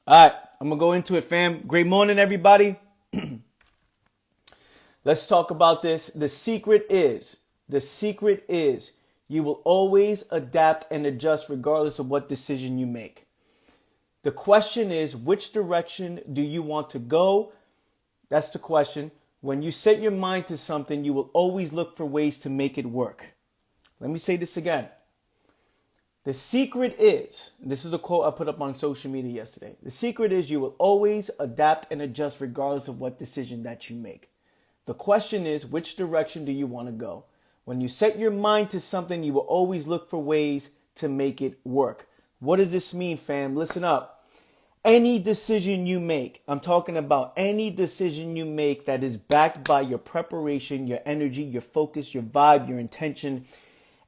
All right, I'm gonna go into it, fam. Great morning, everybody. Let's talk about this. The secret is you will always adapt and adjust regardless of what decision you make. The question is, which direction do you want to go? That's the question. When you set your mind to something, you will always look for ways to make it work. Let me say this again. The secret is, this is a quote I put up on social media yesterday. The secret is you will always adapt and adjust regardless of what decision that you make. The question is, which direction do you want to go? When you set your mind to something, you will always look for ways to make it work. What does this mean, fam? Listen up. Any decision you make, I'm talking about any decision you make that is backed by your preparation, your energy, your focus, your vibe, your intention.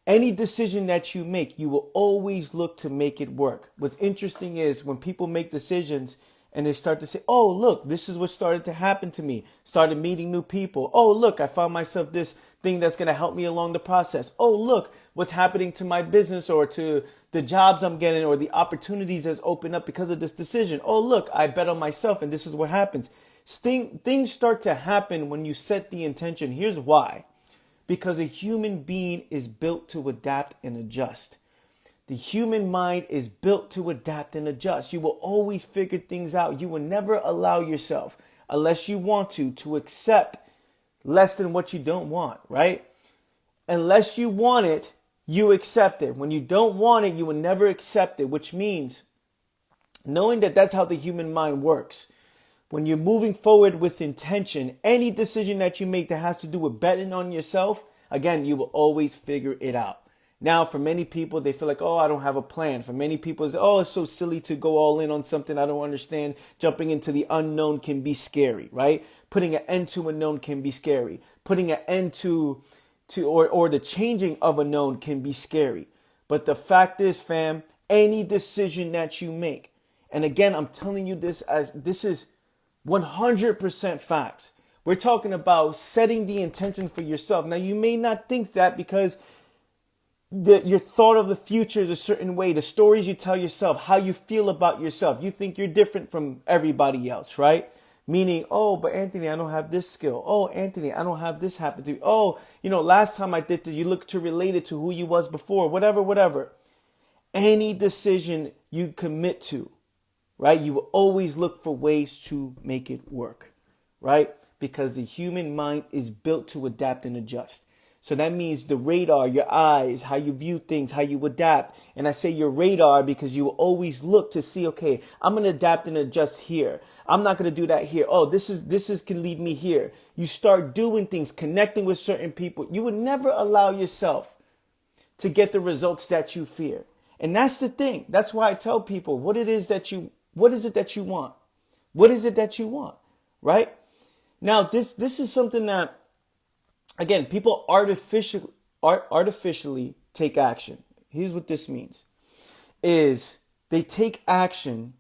Any decision that you make, you will always look to make it work. What's interesting is when people make decisions and they start to say, oh, look, this is what started to happen to me. Started meeting new people. Oh, look, I found myself this thing that's going to help me along the process. Oh, look, what's happening to my business or to the jobs I'm getting or the opportunities that's opened up because of this decision. Oh, look, I bet on myself and this is what happens. Things start to happen when you set the intention. Here's why. Because a human being is built to adapt and adjust. The human mind is built to adapt and adjust. You will always figure things out. You will never allow yourself, unless you want to accept less than what you don't want, right? Unless you want it, you accept it. When you don't want it, you will never accept it, which means knowing that that's how the human mind works. When you're moving forward with intention, any decision that you make that has to do with betting on yourself, again, you will always figure it out. Now, for many people, they feel like, oh, I don't have a plan. For many people, it's, oh, it's so silly to go all in on something I don't understand. Jumping into the unknown can be scary, right? Putting an end to a known can be scary. Putting an end to or the changing of a known can be scary. But the fact is, fam, any decision that you make, and again, I'm telling you this as this is 100% facts. We're talking about setting the intention for yourself. Now, you may not think that because your thought of the future is a certain way. The stories you tell yourself, how you feel about yourself. You think you're different from everybody else, right? Meaning, oh, but Anthony, I don't have this skill. Oh, Anthony, I don't have this happen to me. Oh, last time I did this, you look too related to who you was before. Whatever. Any decision you commit to, right? You will always look for ways to make it work, right? Because the human mind is built to adapt and adjust. So that means the radar, your eyes, how you view things, how you adapt. And I say your radar because you will always look to see, okay, I'm going to adapt and adjust here. I'm not going to do that here. Oh, this is can lead me here. You start doing things, connecting with certain people. You would never allow yourself to get the results that you fear. And that's the thing. That's why I tell people what is it that you want? What is it that you want? Right? Now, this is something that, again, people artificially take action. Here's what this means. Is they take action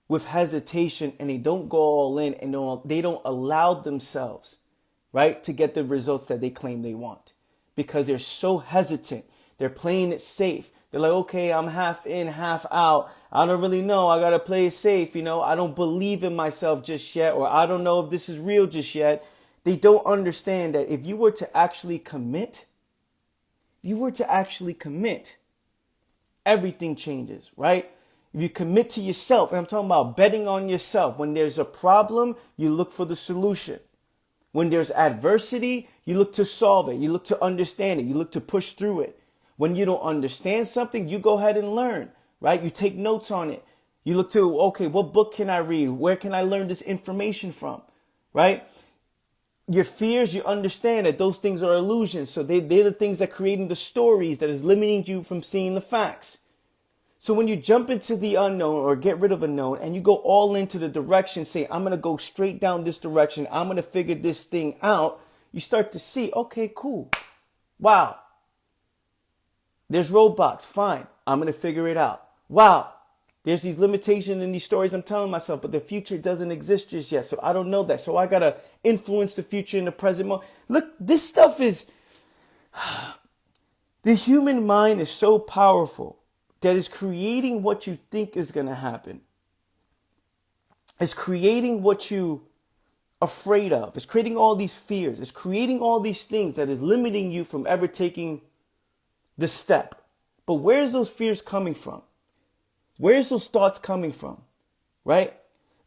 with hesitation and they don't go all in and they don't allow themselves, right, to get the results that they claim they want because they're so hesitant. They're playing it safe. They're like, okay, I'm half in, half out. I don't really know. I got to play it safe. I don't believe in myself just yet, or I don't know if this is real just yet. They don't understand that if you were to actually commit, everything changes, right? If you commit to yourself, and I'm talking about betting on yourself, when there's a problem, you look for the solution. When there's adversity, you look to solve it. You look to understand it. You look to push through it. When you don't understand something, you go ahead and learn, right? You take notes on it. You look to, okay, what book can I read? Where can I learn this information from, right? Your fears, you understand that those things are illusions. So they're the things that are creating the stories that is limiting you from seeing the facts. So when you jump into the unknown or get rid of a known and you go all into the direction, say, I'm going to go straight down this direction. I'm going to figure this thing out. You start to see, okay, cool. Wow. There's roadblocks. Fine. I'm going to figure it out. Wow. There's these limitations in these stories I'm telling myself, but the future doesn't exist just yet. So I don't know that. So I got to influence the future in the present moment. Look, this stuff is, the human mind is so powerful that it's creating what you think is going to happen. It's creating what you afraid of. It's creating all these fears. It's creating all these things that is limiting you from ever taking the step. But where's those fears coming from? Where's those thoughts coming from? Right?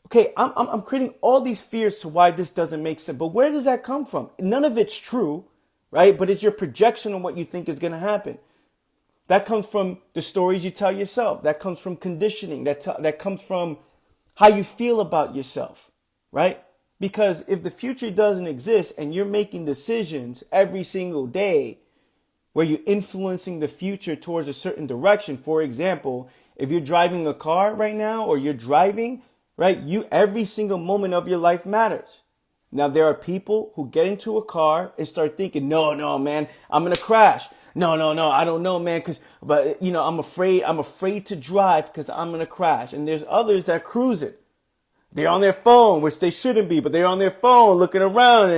Okay, I'm creating all these fears to why this doesn't make sense. But where does that come from? None of it's true, right? But it's your projection on what you think is going to happen. That comes from the stories you tell yourself. That comes from conditioning. That comes from how you feel about yourself, right? Because if the future doesn't exist and you're making decisions every single day where you're influencing the future towards a certain direction, for example, if you're driving a car right now or you're driving, right, every single moment of your life matters. Now, there are people who get into a car and start thinking, no, man, I'm going to crash. No, I don't know, man, but I'm afraid to drive because I'm going to crash. And there's others that cruise it. They're on their phone, which they shouldn't be, but they're on their phone looking around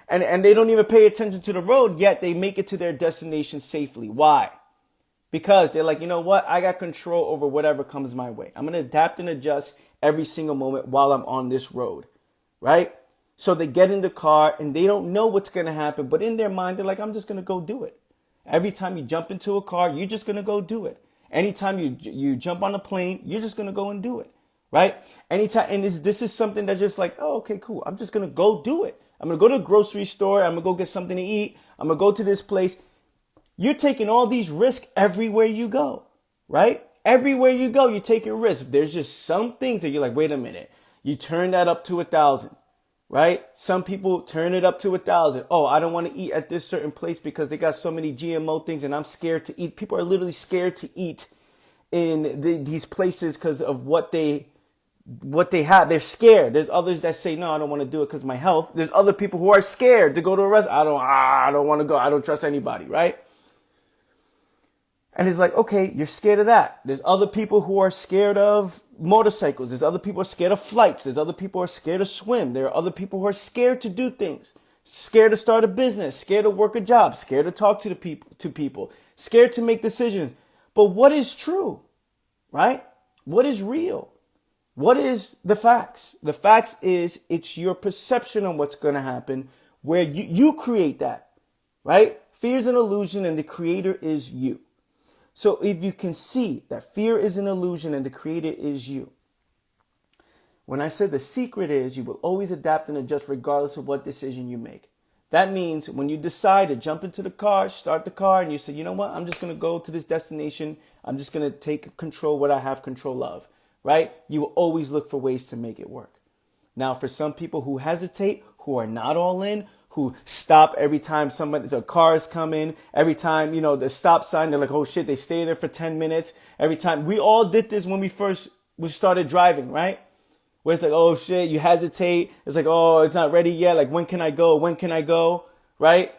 and they don't even pay attention to the road, yet they make it to their destination safely. Why? Because they're like, you know what? I got control over whatever comes my way. I'm going to adapt and adjust every single moment while I'm on this road, right? So they get in the car and they don't know what's going to happen, but in their mind, they're like, I'm just going to go do it. Every time you jump into a car, you're just going to go do it. Anytime you jump on a plane, you're just going to go and do it. Right? Anytime, and this is something that's just like, oh, okay, cool. I'm just going to go do it. I'm going to go to the grocery store. I'm going to go get something to eat. I'm going to go to this place. You're taking all these risks everywhere you go, right? Everywhere you go, you're taking risks. There's just some things that you're like, wait a minute. You turn that up to 1,000, right? Some people turn it up to 1,000. Oh, I don't want to eat at this certain place because they got so many GMO things and I'm scared to eat. People are literally scared to eat in these places because of what they have. They're scared. There's others that say, no, I don't want to do it because of my health. There's other people who are scared to go to a restaurant. I don't want to go. I don't trust anybody, right? And it's like, okay, you're scared of that. There's other people who are scared of motorcycles. There's other people who are scared of flights. There's other people who are scared to swim. There are other people who are scared to do things, scared to start a business, scared to work a job, scared to talk to people, scared to make decisions. But what is true, right? What is real? What is the facts? The facts is it's your perception on what's going to happen where you create that, right? Fear is an illusion and the creator is you. So if you can see that fear is an illusion and the creator is you. When I said the secret is you will always adapt and adjust regardless of what decision you make. That means when you decide to jump into the car, start the car, and you say, you know what, I'm just going to go to this destination. I'm just going to take control what I have control of, right? You will always look for ways to make it work. Now, for some people who hesitate, who are not all in, who stop every time a car is coming, every time, the stop sign, they're like, oh shit, they stay there for 10 minutes. Every time, we all did this when we started driving, right? Where it's like, oh shit, you hesitate. It's like, oh, it's not ready yet. Like, when can I go? When can I go? Right?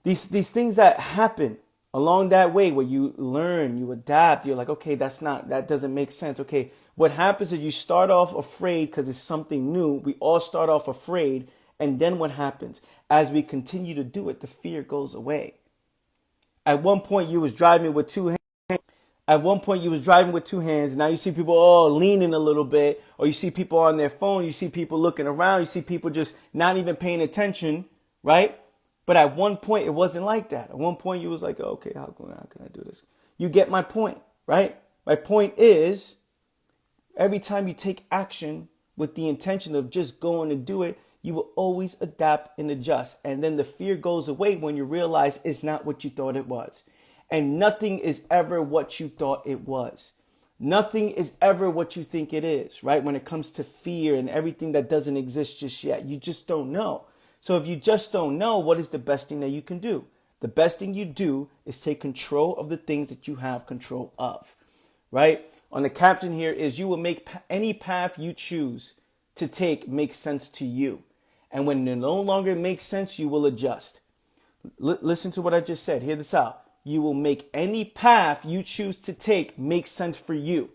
These things that happen along that way where you learn, you adapt, you're like, okay, that doesn't make sense. Okay, what happens is you start off afraid because it's something new. We all start off afraid. And then what happens? As we continue to do it, the fear goes away. At one point, you was driving with two hands. Now you see people leaning a little bit, or you see people on their phone. You see people looking around. You see people just not even paying attention, right? But at one point, it wasn't like that. At one point, you was like, okay, how can I do this? You get my point, right? My point is, every time you take action with the intention of just going to do it, you will always adapt and adjust. And then the fear goes away when you realize it's not what you thought it was. And nothing is ever what you thought it was. Nothing is ever what you think it is, right? When it comes to fear and everything that doesn't exist just yet, you just don't know. So if you just don't know, what is the best thing that you can do? The best thing you do is take control of the things that you have control of, right? On the caption here is, you will make any path you choose to take make sense to you. And when it no longer makes sense, you will adjust. Listen to what I just said. Hear this out. You will make any path you choose to take make sense for you.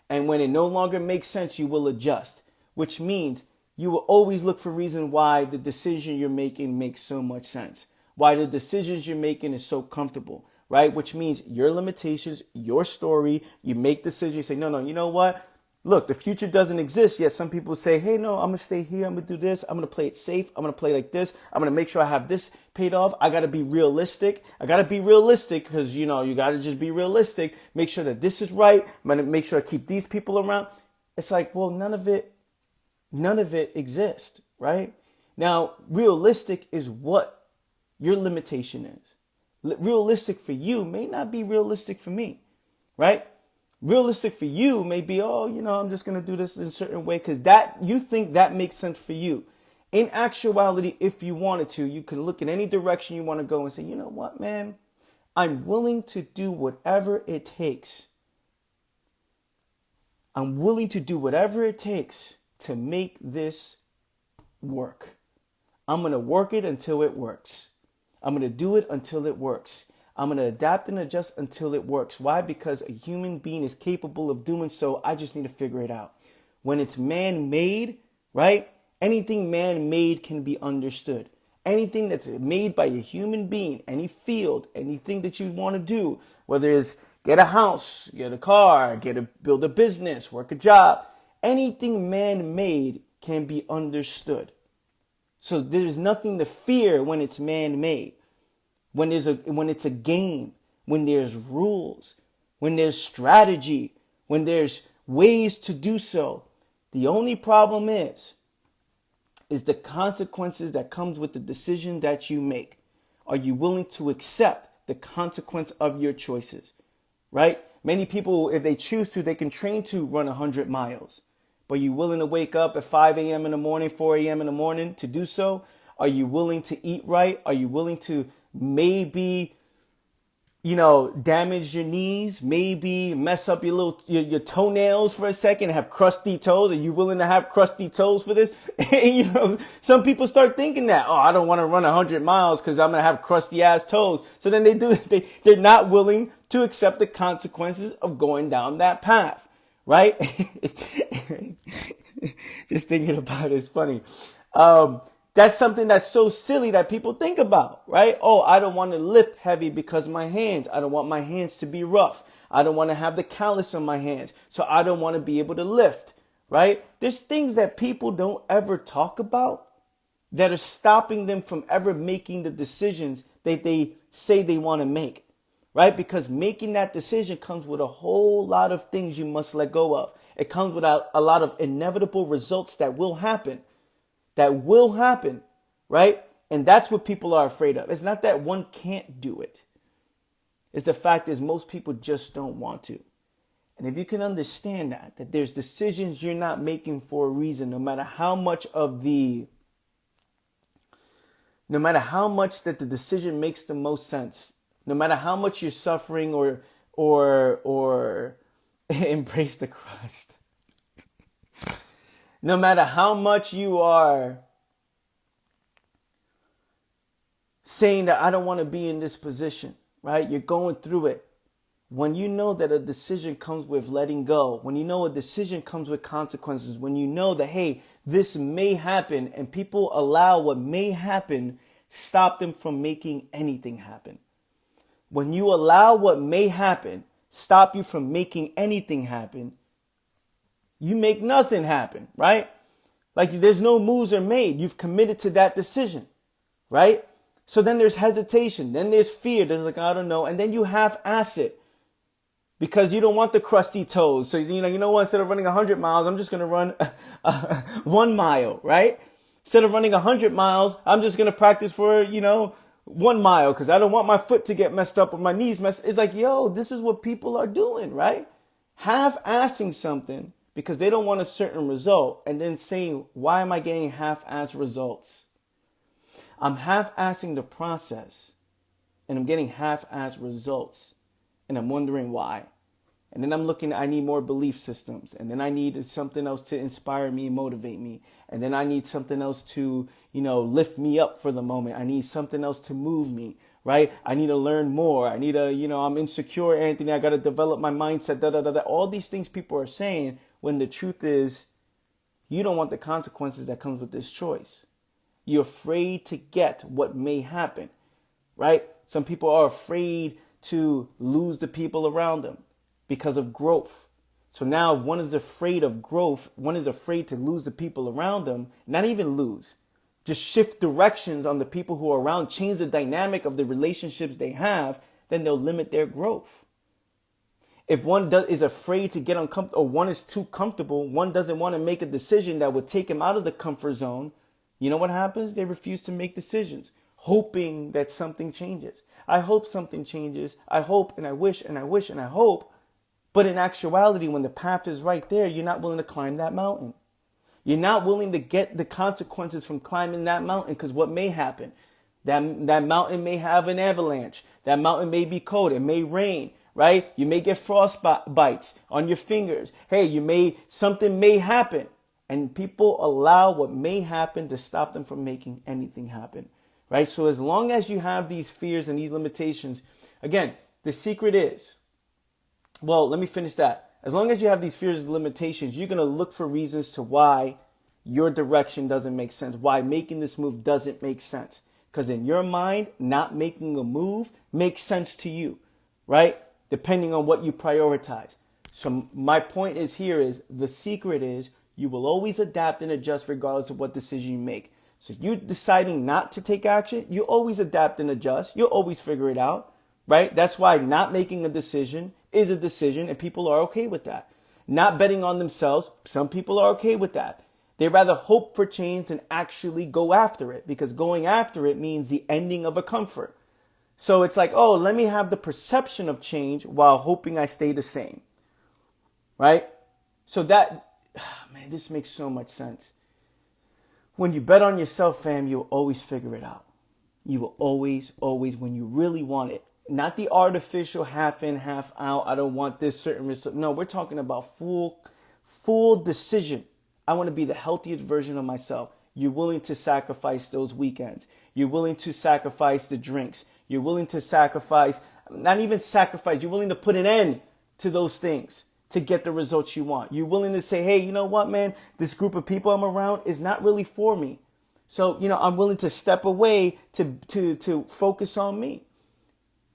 And when it no longer makes sense, you will adjust. Which means you will always look for reason why the decision you're making makes so much sense. Why the decisions you're making is so comfortable, right? Which means your limitations, your story, you make decisions, you say, no, you know what? Look, the future doesn't exist yet. Some people say, hey, no, I'm going to stay here. I'm going to do this. I'm going to play it safe. I'm going to play like this. I'm going to make sure I have this paid off. I got to be realistic. I got to be realistic because, you got to just be realistic. Make sure that this is right. I'm going to make sure I keep these people around. It's like, well, none of it exists, right? Now, realistic is what your limitation is. Realistic for you may not be realistic for me, right? Realistic for you may be, I'm just going to do this in a certain way because you think that makes sense for you. In actuality, if you wanted to, you can look in any direction you want to go and say, you know what, man, I'm willing to do whatever it takes. I'm willing to do whatever it takes to make this work. I'm going to work it until it works. I'm going to do it until it works. I'm going to adapt and adjust until it works. Why? Because a human being is capable of doing so. I just need to figure it out. When it's man-made, right? Anything man-made can be understood. Anything that's made by a human being, any field, anything that you want to do, whether it's get a house, get a car, build a business, work a job, anything man-made can be understood. So there's nothing to fear when it's man-made. When it's a game, when there's rules, when there's strategy, when there's ways to do so. The only problem is the consequences that comes with the decision that you make. Are you willing to accept the consequence of your choices? Right? Many people, if they choose to, they can train to run 100 miles. But are you willing to wake up at 5 a.m. in the morning, 4 a.m. in the morning to do so? Are you willing to eat right? Are you willing to maybe, damage your knees, maybe mess up your toenails for a second, have crusty toes? Are you willing to have crusty toes for this? Some people start thinking that, I don't want to run 100 miles because I'm going to have crusty ass toes. So then they're not willing to accept the consequences of going down that path, right? Just thinking about it is funny. That's something that's so silly that people think about, right? I don't want to lift heavy because of my hands. I don't want my hands to be rough. I don't want to have the callus on my hands. So I don't want to be able to lift, right? There's things that people don't ever talk about that are stopping them from ever making the decisions that they say they want to make, right? Because making that decision comes with a whole lot of things you must let go of. It comes with a lot of inevitable results that will happen. Right? And that's what people are afraid of. It's not that one can't do it. It's the fact is most people just don't want to. And if you can understand that there's decisions you're not making for a reason, no matter how much that the decision makes the most sense, no matter how much you're suffering or embrace the crust. No matter how much you are saying that I don't want to be in this position, right? You're going through it. When you know that a decision comes with letting go, when you know a decision comes with consequences, when you know that, hey, this may happen, and people allow what may happen stop them from making anything happen. When you allow what may happen stop you from making anything happen, you make nothing happen, right? Like there's no moves are made. You've committed to that decision, right? So then there's hesitation. Then there's fear. There's like, I don't know. And then you half-ass it because you don't want the crusty toes. So, you know what? Instead of running 100 miles, I'm just going to run 1 mile, right? Instead of running 100 miles, I'm just going to practice for, 1 mile because I don't want my foot to get messed up or my knees messed. It's like, this is what people are doing, right? Half-assing something because they don't want a certain result and then saying, why am I getting half-ass results? I'm half-assing the process and I'm getting half-ass results and I'm wondering why. And then I'm looking, I need more belief systems. And then I need something else to inspire me and motivate me. And then I need something else to, lift me up for the moment. I need something else to move me, right? I need to learn more. I need I'm insecure, Anthony. I got to develop my mindset, All these things people are saying when the truth is you don't want the consequences that comes with this choice. You're afraid to get what may happen, right? Some people are afraid to lose the people around them because of growth. So now if one is afraid of growth, one is afraid to lose the people around them, not even lose, just shift directions on the people who are around, change the dynamic of the relationships they have, then they'll limit their growth. If one is afraid to get uncomfortable, or one is too comfortable, one doesn't want to make a decision that would take him out of the comfort zone, you know what happens? They refuse to make decisions, hoping that something changes. I hope something changes. I hope and I wish and I wish and I hope. But in actuality, when the path is right there, you're not willing to climb that mountain. You're not willing to get the consequences from climbing that mountain, because what may happen? That mountain may have an avalanche. That mountain may be cold. It may rain, right? You may get frost bites on your fingers. Hey, something may happen. And people allow what may happen to stop them from making anything happen, right? So as long as you have these fears and these limitations, again, the secret is, well, let me finish that. As long as you have these fears and limitations, you're going to look for reasons to why your direction doesn't make sense, why making this move doesn't make sense. Because in your mind, not making a move makes sense to you, right? Depending on what you prioritize. So my point is here is the secret is you will always adapt and adjust regardless of what decision you make. So you deciding not to take action, you always adapt and adjust. You'll always figure it out, right? That's why not making a decision is a decision, and people are okay with that. Not betting on themselves, some people are okay with that. They rather hope for change than actually go after it, because going after it means the ending of a comfort. So it's like, oh, let me have the perception of change while hoping I stay the same, right? So that, man, this makes so much sense. When you bet on yourself, fam, you'll always figure it out. You will always, when you really want it. Not the artificial half in, half out. I don't want this certain result. No, we're talking about full decision. I want to be the healthiest version of myself. You're willing to sacrifice those weekends. You're willing to sacrifice the drinks. You're willing to sacrifice, not even sacrifice, you're willing to put an end to those things to get the results you want. You're willing to say, hey, you know what, man? This group of people I'm around is not really for me. So, I'm willing to step away to focus on me.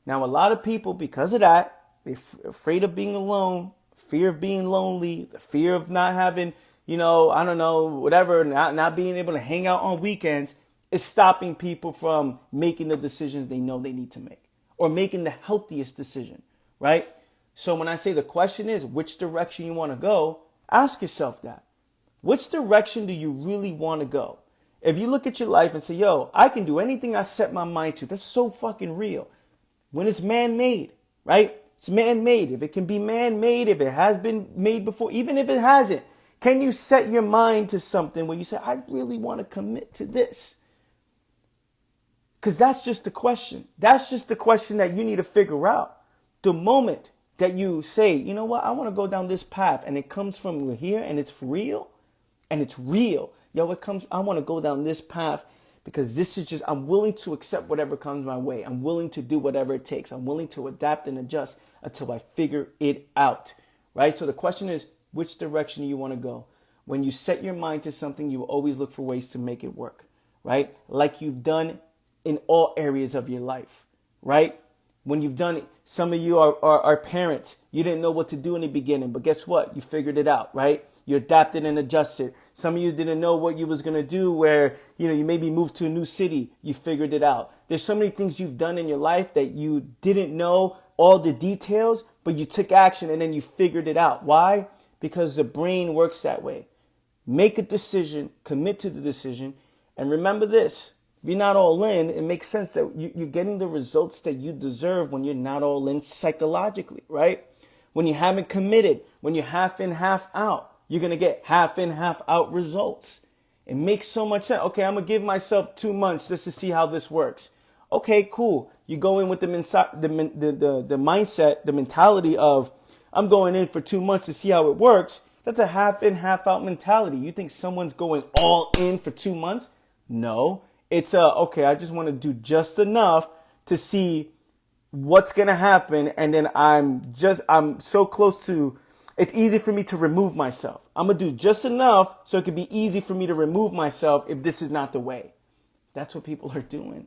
Now, a lot of people, because of that, they're afraid of being alone, fear of being lonely, the fear of not having, whatever, not being able to hang out on weekends is stopping people from making the decisions they know they need to make or making the healthiest decision, right? So when I say the question is which direction you want to go, ask yourself that. Which direction do you really want to go? If you look at your life and say, yo, I can do anything I set my mind to, that's so fucking real. When it's man-made, right? It's man-made. If it can be man-made, if it has been made before, even if it hasn't, can you set your mind to something where you say, I really want to commit to this? Because that's just the question. That's just the question that you need to figure out. The moment that you say, you know what, I want to go down this path, and it comes from here, and it's real, Yo, I want to go down this path because this is just, I'm willing to accept whatever comes my way. I'm willing to do whatever it takes. I'm willing to adapt and adjust until I figure it out, right? So the question is, which direction do you want to go? When you set your mind to something, you always look for ways to make it work, right? Like you've done in all areas of your life, right? When you've done it, some of you are parents. You didn't know what to do in the beginning, but guess what? You figured it out, right? You adapted and adjusted. Some of you didn't know what you was going to do where, you maybe moved to a new city. You figured it out. There's so many things you've done in your life that you didn't know all the details, but you took action and then you figured it out. Why? Because the brain works that way. Make a decision, commit to the decision, and remember this. If you're not all in, it makes sense that you're getting the results that you deserve when you're not all in psychologically, right? When you haven't committed, when you're half in, half out, you're going to get half in, half out results. It makes so much sense. Okay, I'm going to give myself 2 months just to see how this works. Okay, cool. You go in with the mindset, the mentality of, I'm going in for 2 months to see how it works. That's a half in, half out mentality. You think someone's going all in for 2 months? No. It's okay, I just want to do just enough to see what's going to happen. And then I'm so close to, it's easy for me to remove myself. I'm going to do just enough so it could be easy for me to remove myself if this is not the way. That's what people are doing,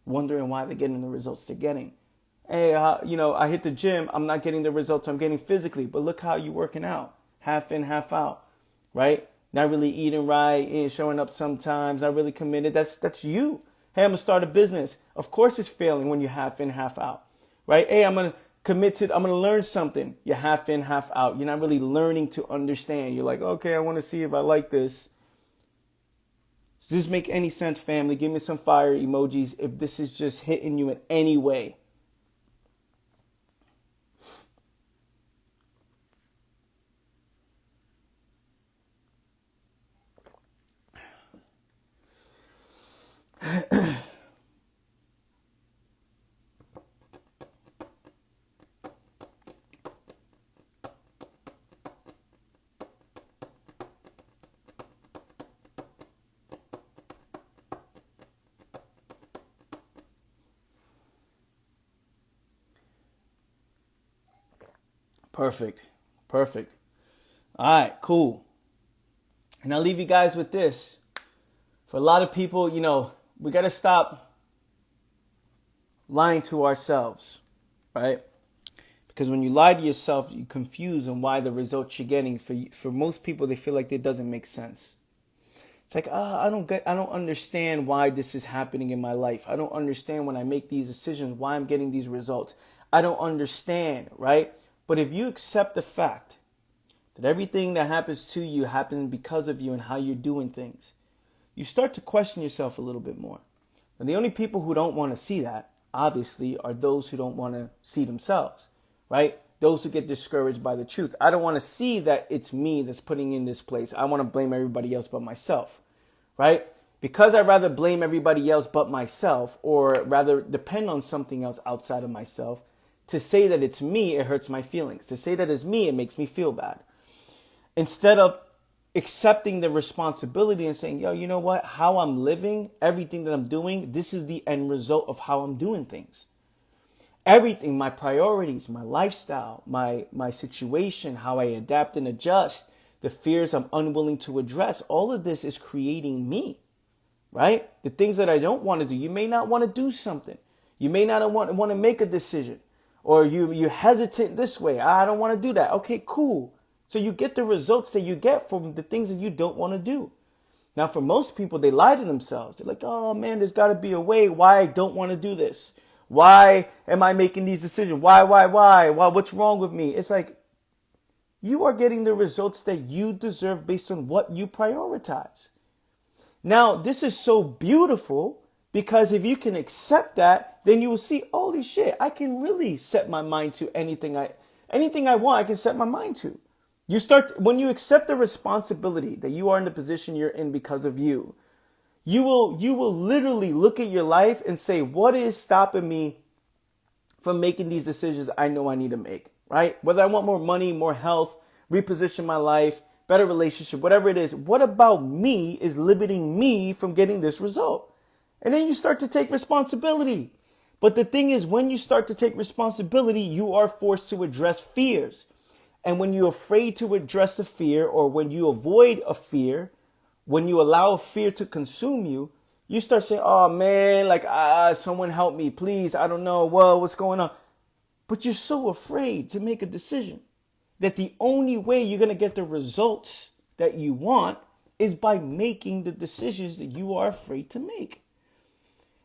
wondering why they're getting the results they're getting. Hey, I hit the gym. I'm not getting the results I'm getting physically, but look how you're working out. half in, half out, right? Not really eating right, ain't showing up sometimes, not really committed. That's you. Hey, I'm gonna start a business. Of course it's failing when you're half in, half out, right? Hey, I'm gonna I'm gonna learn something. You're half in, half out. You're not really learning to understand. You're like, okay, I want to see if I like this. Does this make any sense, family? Give me some fire emojis if this is just hitting you in any way. Perfect. Perfect. All right, cool. And I'll leave you guys with this. For a lot of people, we got to stop lying to ourselves, right? Because when you lie to yourself, you confuse on why the results you're getting. For most people, they feel like it doesn't make sense. It's like, I don't understand why this is happening in my life. I don't understand when I make these decisions, why I'm getting these results. I don't understand, right? But if you accept the fact that everything that happens to you happens because of you and how you're doing things, you start to question yourself a little bit more. And the only people who don't want to see that, obviously, are those who don't want to see themselves, right? Those who get discouraged by the truth. I don't want to see that it's me that's putting in this place. I want to blame everybody else but myself, right? Because I'd rather blame everybody else but myself, or rather depend on something else outside of myself. To say that it's me, it hurts my feelings. To say that it's me, it makes me feel bad. Instead of accepting the responsibility and saying, yo, you know what? How I'm living, everything that I'm doing, this is the end result of how I'm doing things. Everything, my priorities, my lifestyle, my situation, how I adapt and adjust, the fears I'm unwilling to address, all of this is creating me, right? The things that I don't want to do, you may not want to do something. You may not want to make a decision. Or you hesitate this way. I don't want to do that. Okay, cool. So you get the results that you get from the things that you don't want to do. Now, for most people, they lie to themselves. They're like, oh, man, there's got to be a way why I don't want to do this. Why am I making these decisions? Why? What's wrong with me? It's like you are getting the results that you deserve based on what you prioritize. Now, this is so beautiful. Because if you can accept that, then you will see, holy shit, I can really set my mind to anything I want, I can set my mind to. When you accept the responsibility that you are in the position you're in because of you will literally look at your life and say, what is stopping me from making these decisions I know I need to make, right? Whether I want more money, more health, reposition my life, better relationship, whatever it is, what about me is limiting me from getting this result? And then you start to take responsibility. But the thing is, when you start to take responsibility, you are forced to address fears. And when you're afraid to address a fear, or when you avoid a fear, when you allow a fear to consume you, you start saying, oh man, like, someone help me, please. I don't know. Whoa, what's going on? But you're so afraid to make a decision that the only way you're going to get the results that you want is by making the decisions that you are afraid to make.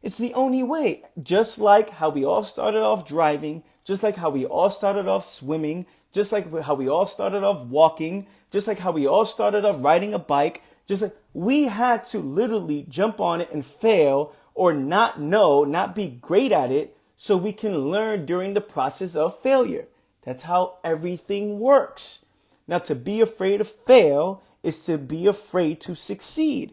It's the only way. Just like how we all started off driving, just like how we all started off swimming, just like how we all started off walking, just like how we all started off riding a bike, just like we had to literally jump on it and fail or not know, not be great at it so we can learn during the process of failure. That's how everything works. Now, to be afraid to fail is to be afraid to succeed.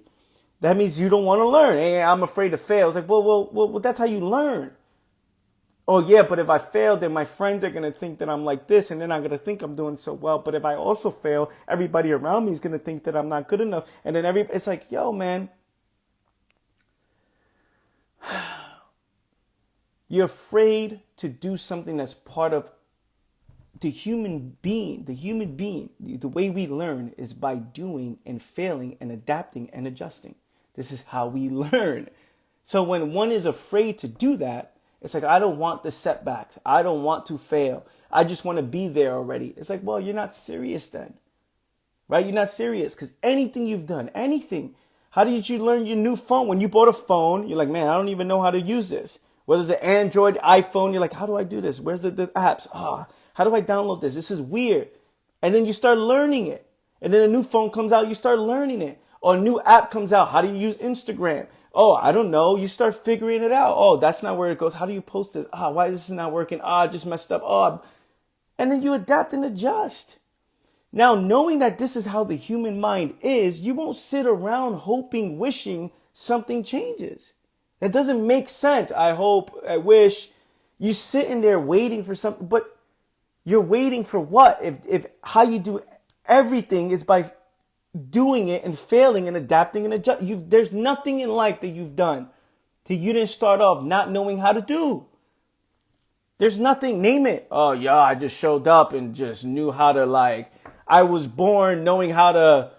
That means you don't want to learn. Hey, I'm afraid to fail. It's like, well, that's how you learn. Oh, yeah, but if I fail, then my friends are going to think that I'm like this, and then I'm going to think I'm doing so well. But if I also fail, everybody around me is going to think that I'm not good enough. And then it's like, yo, man, you're afraid to do something that's part of the human being. The way we learn is by doing and failing and adapting and adjusting. This is how we learn. So when one is afraid to do that, it's like, I don't want the setbacks. I don't want to fail. I just want to be there already. It's like, well, you're not serious then. right? You're not serious because anything you've done, anything. How did you learn your new phone? When you bought a phone, you're like, man, I don't even know how to use this. Whether it's an Android, iPhone, you're like, how do I do this? Where's the apps? How do I download this? This is weird. And then you start learning it. And then a new phone comes out, you start learning it. Or a new app comes out. How do you use Instagram? Oh, I don't know. You start figuring it out. Oh, that's not where it goes. How do you post this? Why is this not working? I just messed up. And then you adapt and adjust. Now, knowing that this is how the human mind is, you won't sit around hoping, wishing something changes. That doesn't make sense. I hope, I wish. You sitting there waiting for something, but you're waiting for what? If how you do everything is by doing it and failing and adapting and adjusting. There's nothing in life that you've done that you didn't start off not knowing how to do. There's nothing, name it. Oh, yeah, I just showed up and just knew how to I was born knowing how to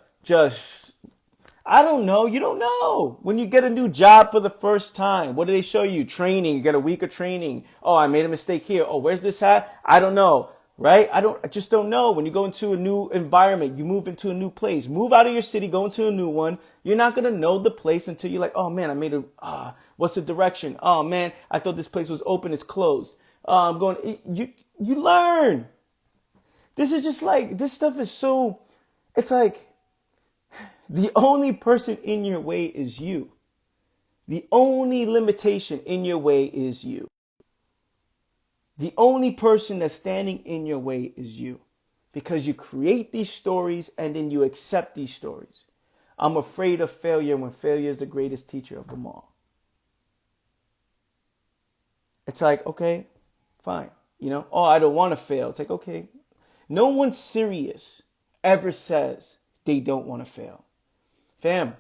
I don't know. You don't know. When you get a new job for the first time, what do they show you? Training. You get a week of training. Oh, I made a mistake here. Oh, where's this at? I don't know. Right? I just don't know. When you go into a new environment, you move into a new place, move out of your city, go into a new one. You're not going to know the place until you're like, oh man, what's the direction? Oh man, I thought this place was open. It's closed. I'm going, you learn. This is just this stuff is so, it's like the only person in your way is you. The only limitation in your way is you. The only person that's standing in your way is you, because you create these stories and then you accept these stories. I'm afraid of failure when failure is the greatest teacher of them all. It's like, okay, fine. I don't want to fail. It's like, okay. No one serious ever says they don't want to fail. Fam,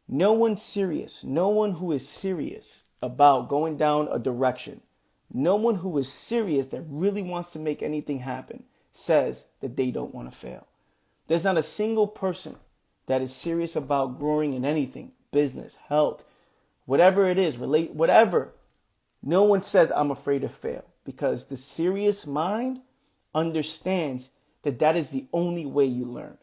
no one serious, no one who is serious about going down a direction, no one who is serious that really wants to make anything happen says that they don't want to fail. There's not a single person that is serious about growing in anything, business, health, whatever it is, whatever. No one says I'm afraid to fail, because the serious mind understands that is the only way you learn.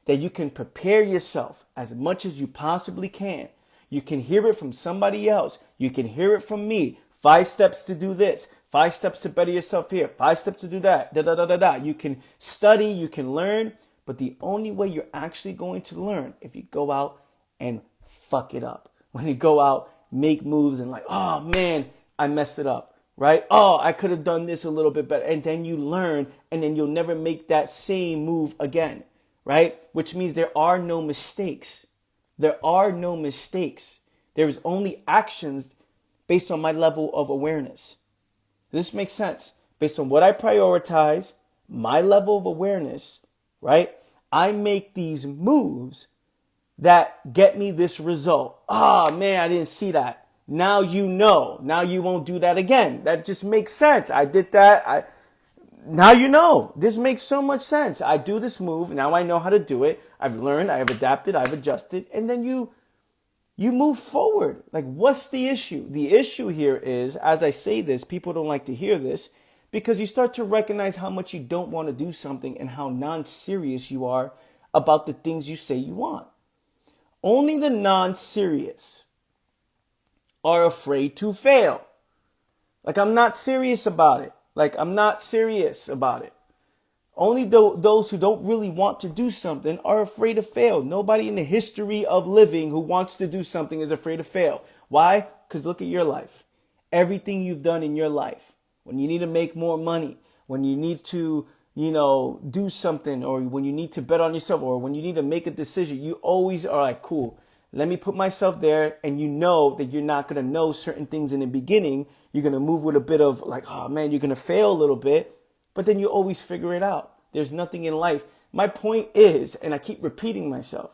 That you can prepare yourself as much as you possibly can. You can hear it from somebody else. You can hear it from me. 5 steps to do this. 5 steps to better yourself here. 5 steps to do that. You can study, you can learn, but the only way you're actually going to learn if you go out and fuck it up. When you go out, make moves and oh man, I messed it up, right? Oh, I could have done this a little bit better. And then you learn, and then you'll never make that same move again, right? Which means there are no mistakes. There are no mistakes. There is only actions based on my level of awareness. This makes sense. Based on what I prioritize, my level of awareness, right? I make these moves that get me this result. Oh man, I didn't see that. Now you know. Now you won't do that again. That just makes sense. I did that. Now you know. This makes so much sense. I do this move. Now I know how to do it. I've learned. I've adapted. I've adjusted. And then you move forward. What's the issue? The issue here is, as I say this, people don't like to hear this, because you start to recognize how much you don't want to do something and how non-serious you are about the things you say you want. Only the non-serious are afraid to fail. I'm not serious about it. I'm not serious about it. Only those who don't really want to do something are afraid to fail. Nobody in the history of living who wants to do something is afraid to fail. Why? Because look at your life. Everything you've done in your life, when you need to make more money, when you need to, do something, or when you need to bet on yourself, or when you need to make a decision, you always are like, cool, let me put myself there. And you know that you're not going to know certain things in the beginning. You're going to move with a bit of oh man, you're going to fail a little bit. But then you always figure it out. There's nothing in life. My point is, and I keep repeating myself,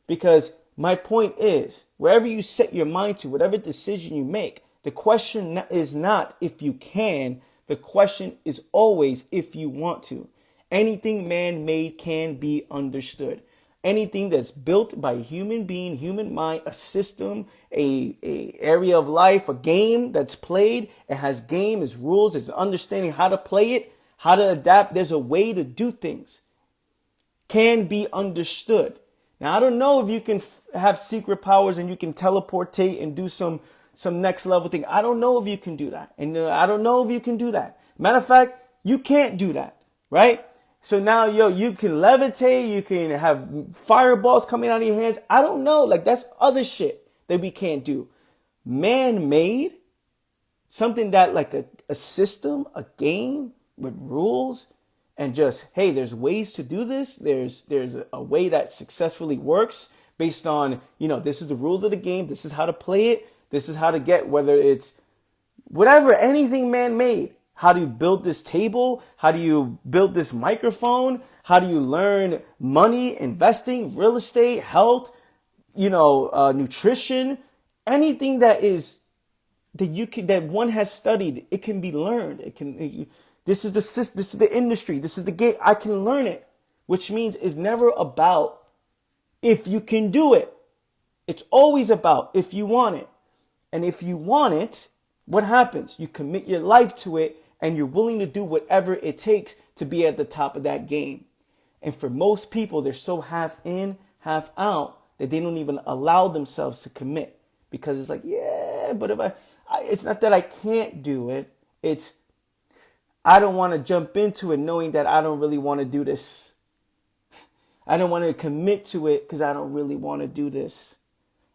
because my point is, wherever you set your mind to, whatever decision you make, the question is not if you can. The question is always if you want to. Anything man-made can be understood. Anything that's built by a human being, human mind, a system, a area of life, a game that's played, it has game, its rules, its understanding how to play it, how to adapt. There's a way to do things. can be understood. Now, I don't know if you can have secret powers and you can teleportate and do some next level thing. I don't know if you can do that. And I don't know if you can do that. Matter of fact, you can't do that, right? So now, you can levitate. You can have fireballs coming out of your hands. I don't know. Like, that's other shit that we can't do. Man-made, something that like a system, a game with rules, and just, hey, there's ways to do this. There's a way that successfully works based on, this is the rules of the game. This is how to play it. This is how to get, whether it's whatever, anything man-made. How do you build this table? How do you build this microphone? How do you learn money, investing, real estate, health, nutrition, anything that that one has studied, it can be learned. This is the industry. This is the game. I can learn it, which means it's never about if you can do it. It's always about if you want it. And if you want it, what happens? You commit your life to it and you're willing to do whatever it takes to be at the top of that game. And for most people, they're so half in, half out that they don't even allow themselves to commit, because it's like, yeah, but if it's not that I can't do it. It's, I don't want to jump into it knowing that I don't really want to do this. I don't want to commit to it because I don't really want to do this.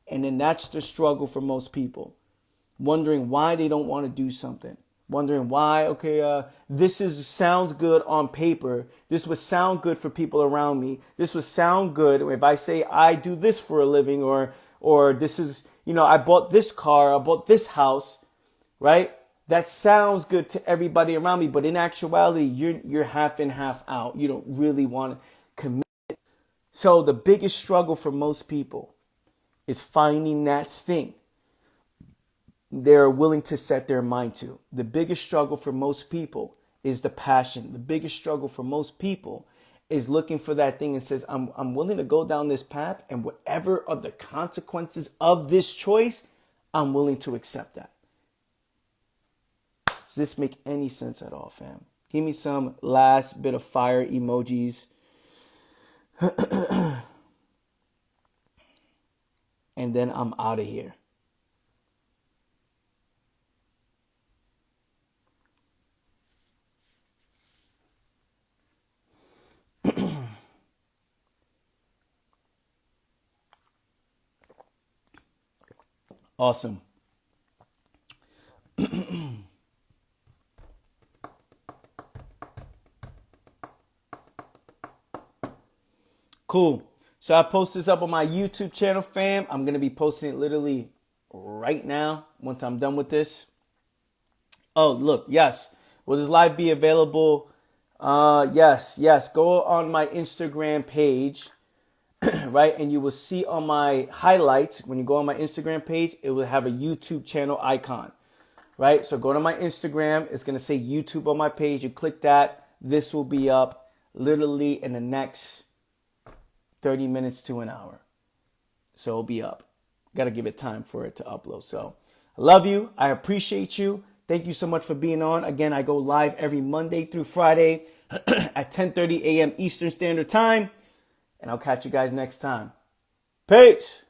And then that's the struggle for most people. Wondering why they don't want to do something. Wondering why, this sounds good on paper. This would sound good for people around me. This would sound good if I say I do this for a living, or this is, I bought this car, I bought this house, right? That sounds good to everybody around me, but in actuality, you're half in, half out. You don't really want to commit. So the biggest struggle for most people is finding that thing they're willing to set their mind to. The biggest struggle for most people is the passion. The biggest struggle for most people is looking for that thing and says, I'm willing to go down this path, and whatever are the consequences of this choice, I'm willing to accept that. Does this make any sense at all, fam? Give me some last bit of fire emojis. And then I'm out of here. Awesome. Cool. So I post this up on my YouTube channel, fam. I'm going to be posting it literally right now once I'm done with this. Oh, look. Yes. Will this live be available? Yes. Go on my Instagram page, right? And you will see on my highlights, when you go on my Instagram page, it will have a YouTube channel icon, right? So go to my Instagram. It's going to say YouTube on my page. You click that. This will be up literally in the next 30 minutes to an hour. So it'll be up. Got to give it time for it to upload. So I love you. I appreciate you. Thank you so much for being on. Again, I go live every Monday through Friday at 10:30 a.m. Eastern Standard Time. And I'll catch you guys next time. Peace.